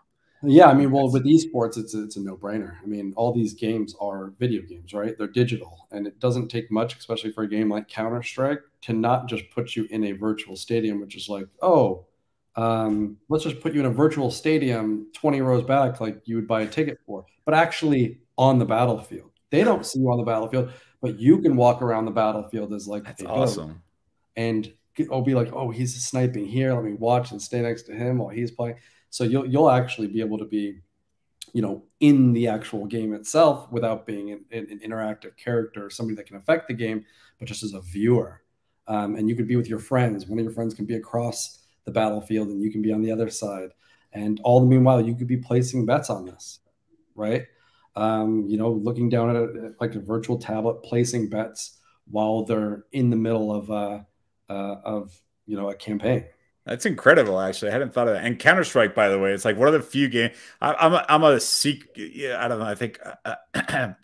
Yeah, I mean, well, with esports, it's a no-brainer. I mean, all these games are video games, right? They're digital, and it doesn't take much, especially for a game like Counter-Strike, to not just put you in a virtual stadium, which is like, let's just put you in a virtual stadium 20 rows back, like you would buy a ticket for, but actually on the battlefield. They don't see you on the battlefield, but you can walk around the battlefield as like, that's awesome. And I'll be like, oh, he's sniping here. Let me watch and stay next to him while he's playing. So you'll actually be able to be, in the actual game itself without being an interactive character or somebody that can affect the game, but just as a viewer. And you could be with your friends. One of your friends can be across the battlefield and you can be on the other side. And all the meanwhile, you could be placing bets on this, right? Looking down at it like a virtual tablet, placing bets while they're in the middle of a campaign. That's incredible. Actually, I hadn't thought of that. And Counter-Strike, by the way, it's like one of the few games. I'm a I don't know. I think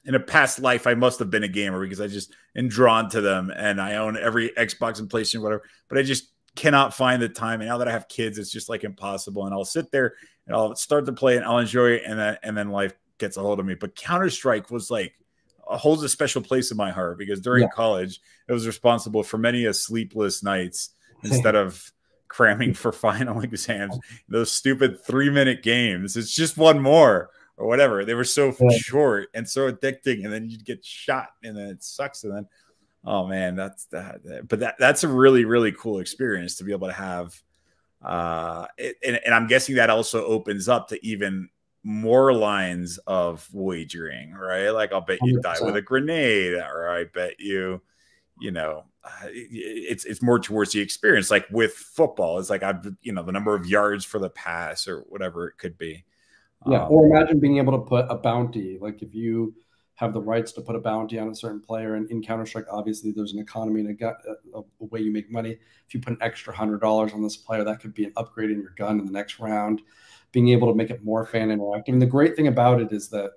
in a past life I must have been a gamer because I just am drawn to them, and I own every Xbox and PlayStation, whatever. But I just cannot find the time. And now that I have kids, it's just like impossible. And I'll sit there and I'll start to play and I'll enjoy it, and then life gets a hold of me. But Counter-Strike was like holds a special place in my heart because during college it was responsible for many a sleepless nights instead of cramming for final exams. Those stupid 3-minute games. It's just one more or whatever. They were so short and so addicting, and then you'd get shot, and then it sucks. And then, oh man, that's a really, really cool experience to be able to have. And I'm guessing that also opens up to even more lines of wagering, right? Like I'll bet you 100%. Die with a grenade, or I bet you, it's more towards the experience. Like with football, it's like the number of yards for the pass or whatever it could be. Yeah, or imagine being able to put a bounty. Like if you have the rights to put a bounty on a certain player, and in Counter-Strike, obviously there's an economy and a way you make money. If you put an extra $100 on this player, that could be an upgrade in your gun in the next round. Being able to make it more fan interactive. And the great thing about it is that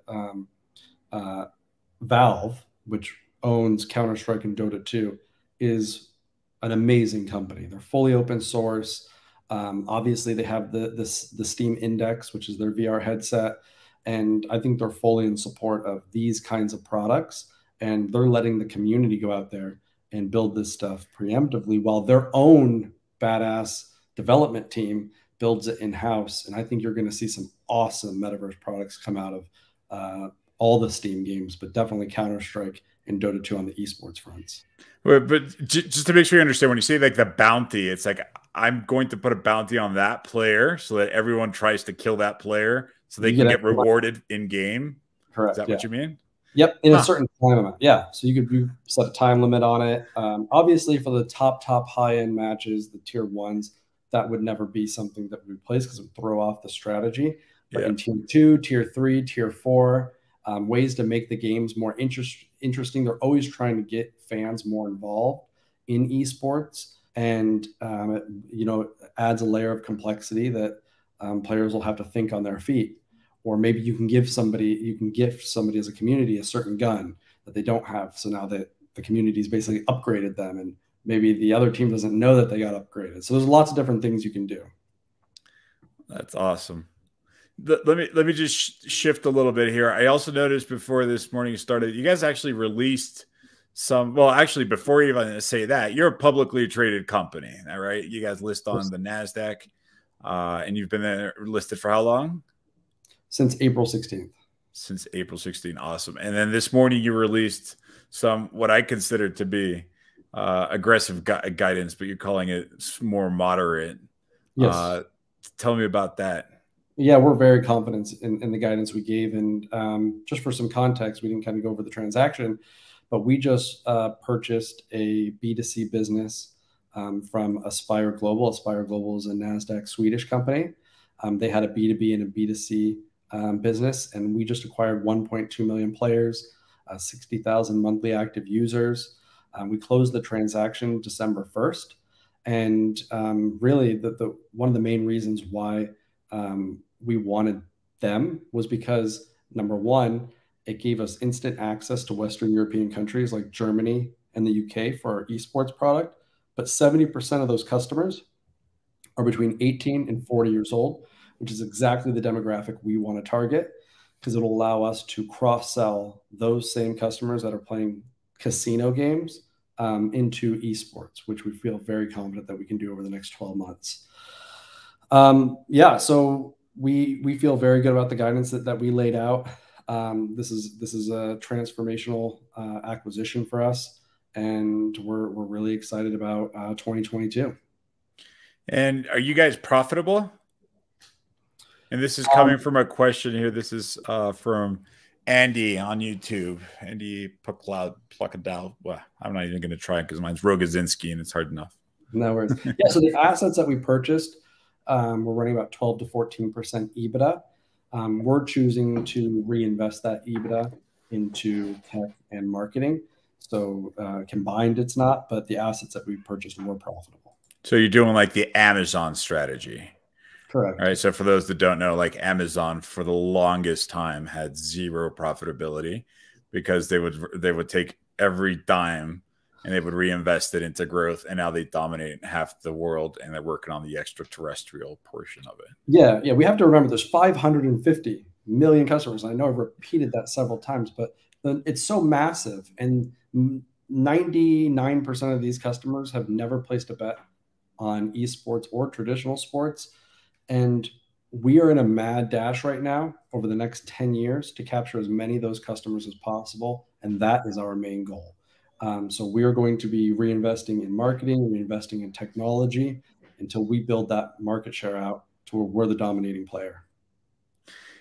Valve, which owns Counter-Strike and Dota 2, is an amazing company. They're fully open source. Obviously, they have the Steam Index, which is their VR headset. And I think they're fully in support of these kinds of products. And they're letting the community go out there and build this stuff preemptively while their own badass development team builds it in-house. And I think you're going to see some awesome metaverse products come out of all the Steam games, but definitely Counter-Strike and Dota 2 on the esports fronts. But just to make sure you understand, when you say like the bounty, it's like I'm going to put a bounty on that player so that everyone tries to kill that player so they can get rewarded in game. Correct. Is that what you mean? Yep, in a certain time amount. Yeah, so you could set a time limit on it. Obviously, for the top high-end matches, the tier 1s, that would never be something that would replace because it would throw off the strategy. But in tier 2, tier 3, tier 4, ways to make the games more interesting. They're always trying to get fans more involved. in esports, and it adds a layer of complexity that players will have to think on their feet. Or maybe you can gift somebody as a community a certain gun that they don't have, so now that the community's basically upgraded them, and maybe the other team doesn't know that they got upgraded. So there's lots of different things you can do. That's awesome. Let me just shift a little bit here. I also noticed before this morning started, you guys actually released some. Well, actually, before you even say that, you're a publicly traded company, right? You guys list on the NASDAQ, and you've been there listed for how long? Since April 16th. Since April 16th. Awesome. And then this morning you released some what I consider to be aggressive guidance, but you're calling it more moderate. Yes. Tell me about that. Yeah, we're very confident in the guidance we gave. And just for some context, we didn't kind of go over the transaction, but we just purchased a B2C business from Aspire Global. Aspire Global is a NASDAQ Swedish company. They had a B2B and a B2C business, and we just acquired 1.2 million players, 60,000 monthly active users. We closed the transaction December 1st. And really, one of the main reasons why we wanted them was because, number one, it gave us instant access to Western European countries like Germany and the UK for our esports product. But 70% of those customers are between 18 and 40 years old, which is exactly the demographic we want to target, because it'll allow us to cross-sell those same customers that are playing casino games into esports, which we feel very confident that we can do over the next 12 months. So we feel very good about the guidance that we laid out. This is a transformational acquisition for us, and we're really excited about 2022. And are you guys profitable? And this is coming from a question here. This is from Andy on YouTube. Andy Pluckadal. Well, I'm not even going to try because mine's Rogozinski and it's hard enough. No worries. Yeah, so the assets that we purchased, we're running about 12 to 14% EBITDA. We're choosing to reinvest that EBITDA into tech and marketing. So combined, it's not, but the assets that we purchased are more profitable. So you're doing like the Amazon strategy. Correct. All right. So for those that don't know, like Amazon for the longest time had zero profitability because they would take every dime and they would reinvest it into growth. And now they dominate half the world and they're working on the extraterrestrial portion of it. Yeah. We have to remember there's 550 million customers. I know I've repeated that several times, but it's so massive. And 99% of these customers have never placed a bet on esports or traditional sports. And we are in a mad dash right now over the next 10 years to capture as many of those customers as possible. And that is our main goal. So we are going to be reinvesting in marketing, reinvesting in technology until we build that market share out to where we're the dominating player.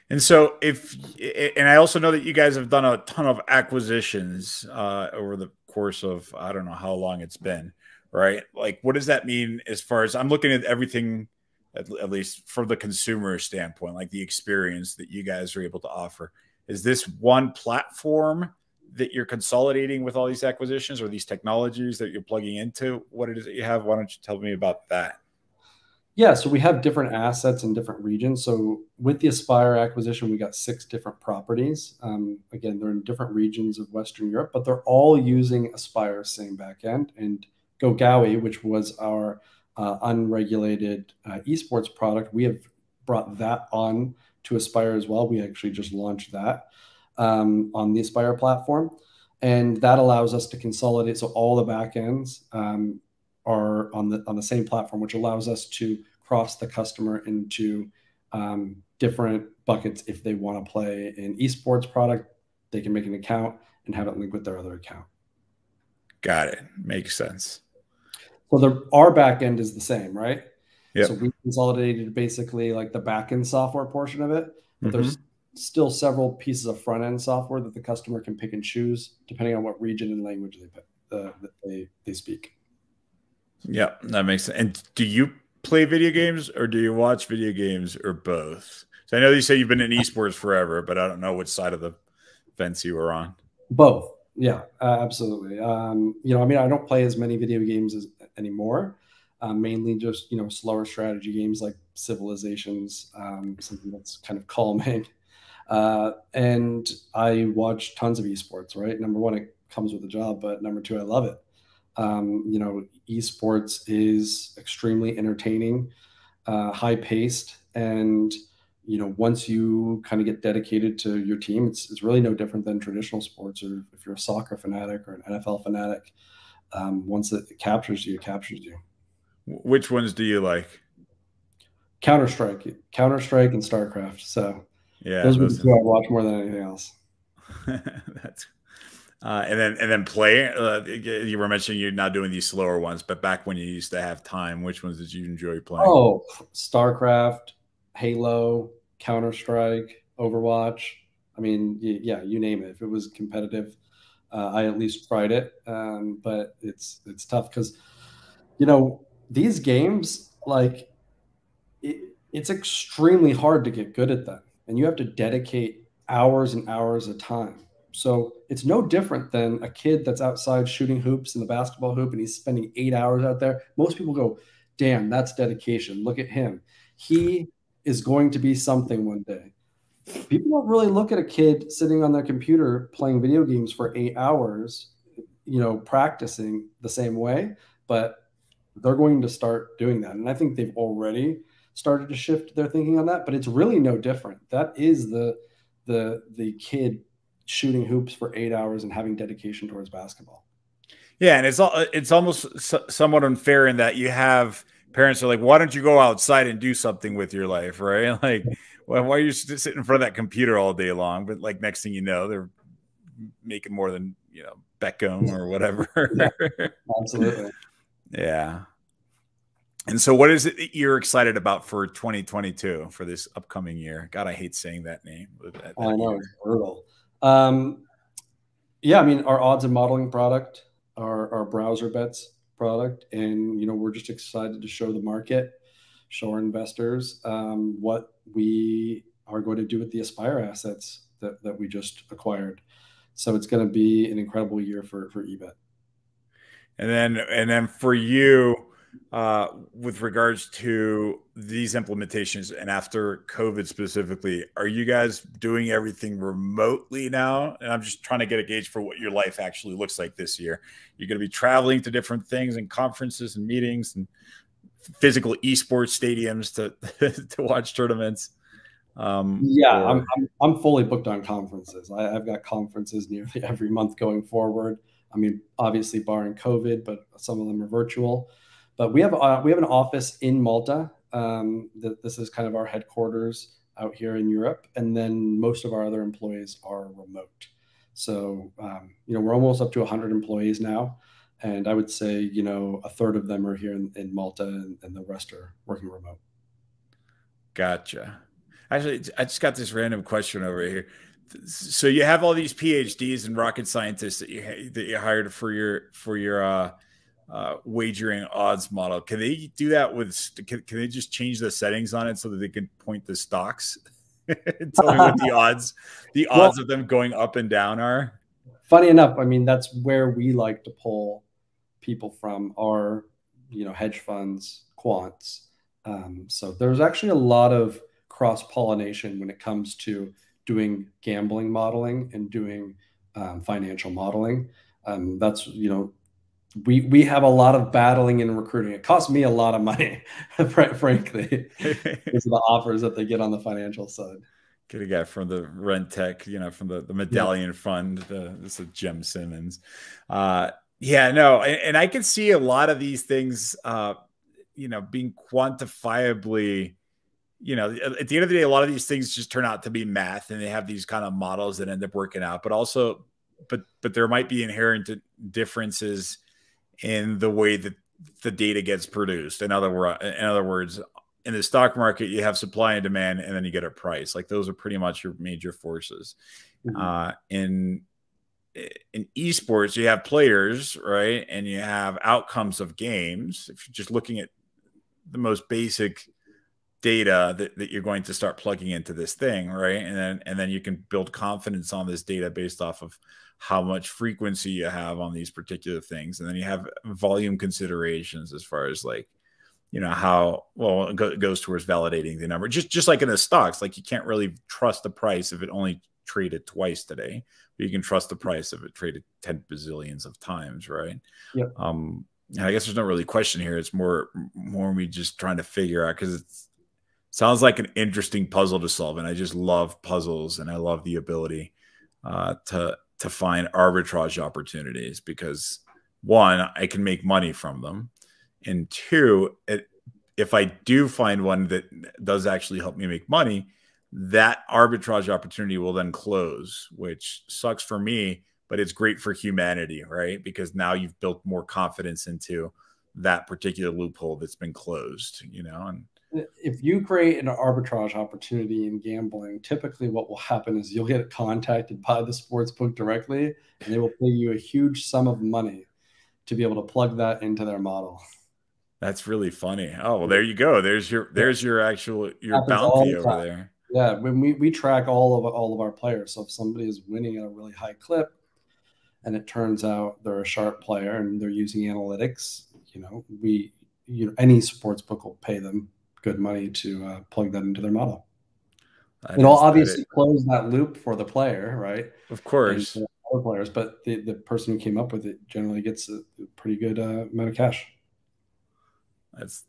And so and I also know that you guys have done a ton of acquisitions over the course of, I don't know how long it's been, right? Like, what does that mean as far as I'm looking at everything, at least from the consumer standpoint, like the experience that you guys are able to offer? Is this one platform that you're consolidating with all these acquisitions or these technologies that you're plugging into? What it is that you have? Why don't you tell me about that? Yeah, so we have different assets in different regions. So with the Aspire acquisition, we got 6 different properties. Again, they're in different regions of Western Europe, but they're all using Aspire's same backend. And GoGowie, which was our unregulated esports product, we have brought that on to Aspire as well. We actually just launched that on the Aspire platform, and that allows us to consolidate. So all the backends are on the same platform, which allows us to cross the customer into different buckets. If they want to play an esports product, they can make an account and have it linked with their other account. Got it. Makes sense. So our back end is the same, right? Yep. So we consolidated basically like the back end software portion of it, but there's still several pieces of front end software that the customer can pick and choose depending on what region and language they speak. Yeah, that makes sense. And do you play video games or do you watch video games or both? So I know you say you've been in esports forever, but I don't know which side of the fence you were on. Both. Yeah, absolutely. You know, I mean, I don't play as many video games anymore. Mainly just, you know, slower strategy games like Civilizations, something that's kind of calming. And I watch tons of esports, right? Number one, it comes with a job, but number two, I love it. You know, esports is extremely entertaining, high paced, and you know, once you kind of get dedicated to your team, it's really no different than traditional sports, or if you're a soccer fanatic or an NFL fanatic. Once it captures you, it captures you. Which ones do you like? Counter Strike, and StarCraft. So Yeah, those were the those. two I watch more than anything else. That's and then play. You were mentioning you're not doing these slower ones, but back when you used to have time, which ones did you enjoy playing? Oh, StarCraft, Halo, Counter Strike, Overwatch. I mean, yeah, you name it. If it was competitive, I at least tried it. But it's tough because you know these games like it's extremely hard to get good at them, and you have to dedicate hours and hours of time. So it's no different than a kid that's outside shooting hoops in the basketball hoop and he's spending 8 hours out there. Most people go, damn, that's dedication. Look at him. He is going to be something one day. People don't really look at a kid sitting on their computer playing video games for 8 hours, you know, practicing the same way, but they're going to start doing that. And I think they've already started to shift their thinking on that, but it's really no different. That is the kid shooting hoops for 8 hours and having dedication towards basketball. Yeah, and it's almost somewhat unfair in that you have parents are like, why don't you go outside and do something with your life, right? Like, well, why are you sitting in front of that computer all day long? But like next thing you know, they're making more than Beckham or Yeah, whatever. absolutely. Yeah. And so, what is it that you're excited about for 2022 for this upcoming year? God, I hate saying that name. I That know year. it's brutal. Um, yeah, I mean, our odds and modeling product, our browser bets product, and you know, we're just excited to show the market, show our investors what we are going to do with the Aspire assets that we just acquired. So it's going to be an incredible year for eBet. And then for you, with regards to these implementations and after COVID specifically, are you guys doing everything remotely now? And I'm just trying to get a gauge for what your life actually looks like this year. You're going to be traveling to different things and conferences and meetings and physical esports stadiums to to watch tournaments. Yeah, Or I'm fully booked on conferences. I've got conferences nearly every month going forward. I mean, obviously barring COVID, but some of them are virtual. But we have an office in Malta. This is kind of our headquarters out here in Europe, and then most of our other employees are remote. So you know, we're almost up to 100 employees now, and I would say you know a third of them are here in Malta, and the rest are working remote. gotcha. Actually, I just got this random question over here. So you have all these PhDs and rocket scientists that you hired for your wagering odds model. Can they do that with? Can they just change the settings on it so that they can point the stocks? Tell me what the Well, odds of them going up and down are. funny enough, I mean that's where we like to pull people from our you know hedge funds, quants. So there's actually a lot of cross pollination when it comes to doing gambling modeling and doing financial modeling. That's you know we have a lot of battling and recruiting. It costs me a lot of money, frankly, because of the offers that they get on the financial side. Get a guy from the Rent Tech, from the Yeah. Medallion Fund. This is Jim Simmons. Yeah, no, and I can see a lot of these things, being quantifiably. At the end of the day, a lot of these things just turn out to be math, and they have these kind of models that end up working out. But also, but there might be inherent differences in the way that the data gets produced. In other words, in the stock market, you have supply and demand, and then you get a price. Like those are pretty much your major forces. Mhm. In esports, you have players, right, and you have outcomes of games. If you're just looking at the most basic data that you're going to start plugging into this thing, right? And then you can build confidence on this data based off of how much frequency you have on these particular things. And then you have volume considerations as far as like, how well it goes towards validating the number. Just like in the stocks, like you can't really trust the price if it only traded twice today, but you can trust the price if it traded 10 bazillions of times, right? Yep. And I guess there's no really question here. It's more me just trying to figure out, because it sounds like an interesting puzzle to solve, and I just love puzzles, and I love the ability to find arbitrage opportunities, because one, I can make money from them, and two, if I do find one that does actually help me make money, that arbitrage opportunity will then close, which sucks for me, but it's great for humanity, right? Because now you've built more confidence into that particular loophole that's been closed, and if you create an arbitrage opportunity in gambling, typically what will happen is you'll get contacted by the sports book directly, and they will pay you a huge sum of money to be able to plug that into their model. that's really funny. Oh, well, there you go. There's your actual your Happens all bounty the over time. there. Yeah, when we track all of our players. So if somebody is winning at a really high clip, and it turns out they're a sharp player and they're using analytics, any sports book will pay them good money to plug that into their model. It'll obviously close that loop for the player, right? Of course. And for other players, but the person who came up with it generally gets a pretty good amount of cash.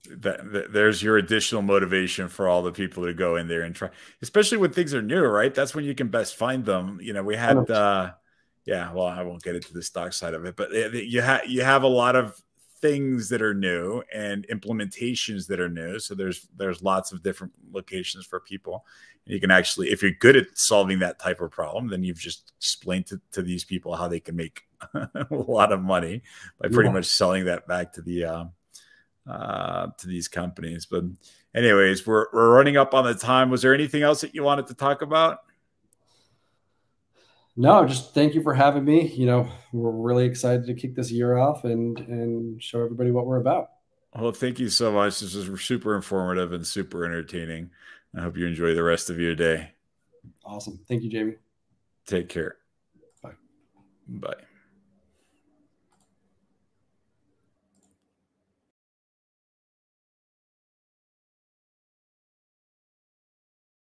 There's your additional motivation for all the people to go in there and try, especially when things are new, right? That's when you can best find them. We had yeah, well, I won't get into the stock side of it, but you have a lot of things that are new and implementations that are new. So there's lots of different locations for people. And you can actually, if you're good at solving that type of problem, then you've just explained to these people how they can make a lot of money by pretty much selling that back to these companies. But anyways, we're running up on the time. Was there anything else that you wanted to talk about? No, just thank you for having me. We're really excited to kick this year off and show everybody what we're about. Well, thank you so much. This was super informative and super entertaining. I hope you enjoy the rest of your day. Awesome. Thank you, Jamie. Take care. Bye. Bye.